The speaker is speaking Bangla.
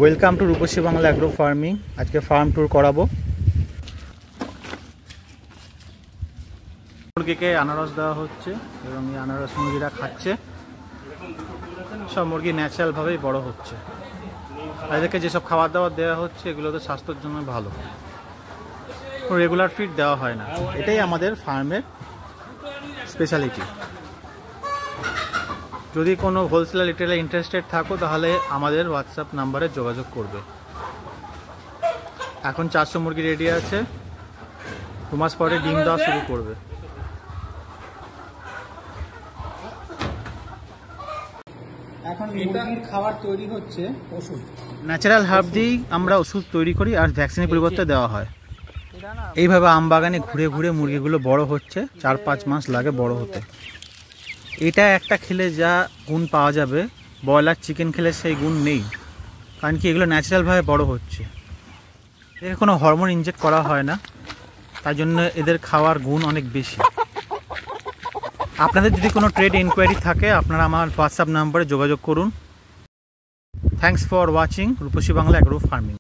Welcome to Rupashi Bangla agro farming. আজকে ফার্ম ট্যুর করাবো। মুরগিকে আনারস দেওয়া হচ্ছে এবং এই আনারস মুরগিরা খাচ্ছে। সব মুরগি ন্যাচারালভাবেই বড় হচ্ছে। এদেরকে যেসব খাবার দাবার দেওয়া হচ্ছে এগুলো তো স্বাস্থ্যের জন্য ভালো। রেগুলার ফিড দেওয়া হয় না, এটাই আমাদের ফার্মের স্পেশালিটি। যদি কোনো হোলসেলার রিটেলার ইন্টারেস্টেড থাকো তাহলে আমাদের হোয়াটসঅ্যাপ নাম্বারে যোগাযোগ করবে। এখন 400 মুরগি রেডি আছে, 2 মাস পরে ডিম দেওয়া শুরু করবে। এখন মুরগির খাবার তৈরি হচ্ছে ওষুধ, ন্যাচারাল হার্ব দিয়েই আমরা ওষুধ তৈরি করি আর ভ্যাকসিনের পরিবর্তে দেওয়া হয়। এইভাবে আম বাগানে ঘুরে ঘুরে মুরগিগুলো বড় হচ্ছে, 4-5 মাস লাগে বড় হতে। এটা একটা খেলে যা গুণ পাওয়া যাবে ব্রয়লার চিকেন খেলে সেই গুণ নেই, কারণ কি এগুলো ন্যাচারালভাবে বড় হচ্ছে। এর কোনো হরমোন ইনজেক্ট করা হয় না, তাই জন্য এদের খাওয়ার গুণ অনেক বেশি। আপনাদের যদি কোনো ট্রেড ইনকোয়ারি থাকে আপনারা আমার হোয়াটসঅ্যাপ নাম্বারে যোগাযোগ করুন। Thanks for watching Rupashi Bangla agro farming.